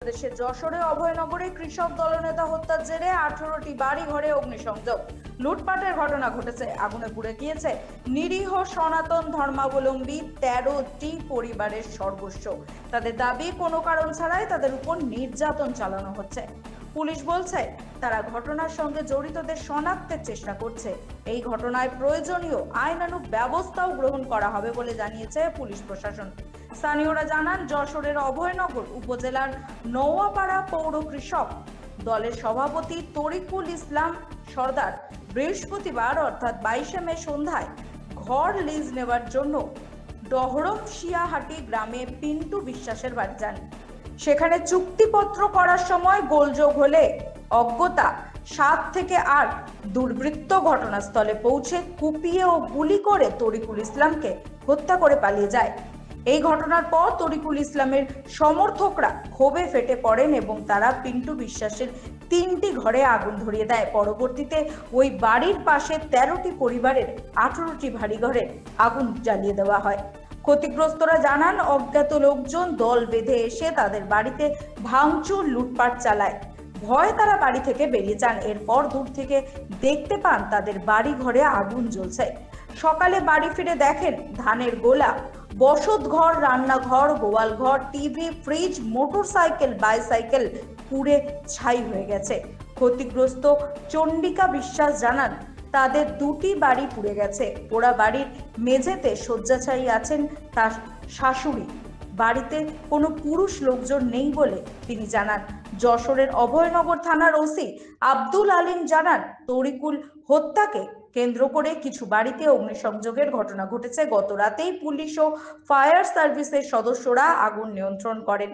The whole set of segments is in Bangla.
দেশের যশোরে অভয়নগরে কৃষক দলনেতা হত্যার জেরে 18টি বাড়ি ঘরে অগ্নিসংযোগ, লুটপাটের ঘটনা ঘটেছে। আগুনে পুড়ে গিয়েছে নিরীহ সনাতন ধর্মাবলম্বী 13টি পরিবারের সর্বস্ব। তাদের দাবি, কোনো কারণ ছাড়াই তাদের উপর নির্যাতন চালানো হচ্ছে। পুলিশ বলছে তারা ঘটনার সঙ্গে জড়িতদের শনাক্তের চেষ্টা করছে। এই ঘটনায় প্রয়োজনীয় আইনানুগ ব্যবস্থাও গ্রহণ করা হবে বলে জানিয়েছে পুলিশ প্রশাসন। স্থানীয়রা জানান, যশোরের অভয়নগর উপজেলার নওয়াপাড়া পৌর কৃষক দলের সভাপতি তরিকুল ইসলাম সর্দার বৃহস্পতিবার অর্থাৎ 22শে মে সন্ধ্যায় ঘর লিজ নেওয়ার জন্য ডহরমশিয়াহাটি গ্রামে পিন্টু বিশ্বাসের বাড়ি যান। সেখানে চুক্তিপত্র করার সময় গোলযোগ হলে অজ্ঞতা 7 থেকে 8 দুর্বৃত্ত ঘটনাস্থলে পৌঁছে কুপিয়ে ও গুলি করে তরিকুল ইসলামকে হত্যা করে পালিয়ে যায়। এই ঘটনার পর তরিকুল ইসলামের সমর্থকরা ক্ষোভে ফেটে পড়েন এবং তারা পিন্টু বিশ্বাসের 3টি ঘরে আগুন ধরিয়ে দেয়। পরবর্তীতে ওই বাড়ির পাশে 13টি পরিবারের 18টি বাড়ি ঘরে আগুন জ্বালিয়ে দেওয়া হয়। ক্ষতিগ্রস্তরা জানান, অজ্ঞাত লোকজন দল বেঁধে এসে তাদের বাড়িতে ভাঙচুর লুটপাট চালায়। ভয়ে তারা বাড়ি থেকে বেরিয়ে যান। এরপর দূর থেকে দেখতে পান তাদের বাড়ি ঘরে আগুন জ্বলছে। সকালে বাড়ি ফিরে দেখেন ধানের গোলা, বসত ঘর, রান্নাঘর, গোয়াল ঘর, টিভি, ফ্রিজ, মোটরসাইকেল, বাইসাইকেল পুড়ে ছাই হয়ে গেছে। ক্ষতিগ্রস্ত চন্ডিকা বিশ্বাস জানান, তাদের 2টি বাড়ি পুড়ে গেছে। পোড়া বাড়ির মেঝেতে শয্যাশায়ী আছেন তার শাশুড়ি। বাড়িতে কোনো পুরুষ লোকজন নেই বলে তিনি জানান। যশোরের অভয়নগর থানার ওসি আব্দুল আলিম জানান, তরিকুল হত্যাকে কেন্দ্র করে কিছু বাড়িতে অগ্নিসংযোগের ঘটনা ঘটেছে। গত রাতেই পুলিশ ও ফায়ার সার্ভিসের সদস্যরা আগুন নিয়ন্ত্রণ করেন।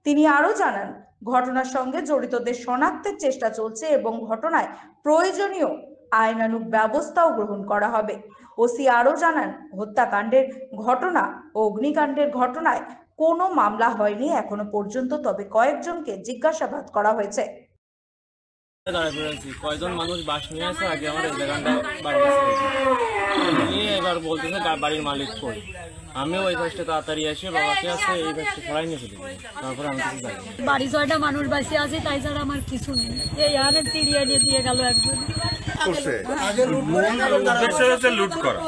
তিনি আরো জানান, ঘটনার সঙ্গে জড়িতদের শনাক্তের চেষ্টা চলছে এবং ঘটনায় প্রয়োজনীয় আইনানুগ ব্যবস্থাও গ্রহণ করা হবে। ওসি আরো জানান, হত্যাকাণ্ডের ঘটনা ও অগ্নিকাণ্ডের ঘটনায় কোনো মামলা হয়নি এখনো পর্যন্ত, তবে কয়েকজনকে জিজ্ঞাসাবাদ করা হয়েছে। কয়জন মানুষ বাস নিয়ে আসে আগে আমার এই জায়গাটা বাড়ি নিয়ে এবার বলতেছে বাড়ির মালিক কই। আমিও ওই পাশটা তাড়াতাড়ি এসে বাবাকে আছে এই পাশটা সরাই নিয়ে চলে যাই। তারপরে আমি কিছু জানি বাড়ি 6টা মানুষ বাসে আছে, তাই ছাড়া আমার কিছু নেই। এই আনে তিরিয়া দিয়ে গেল একজন। করছে লুট করা।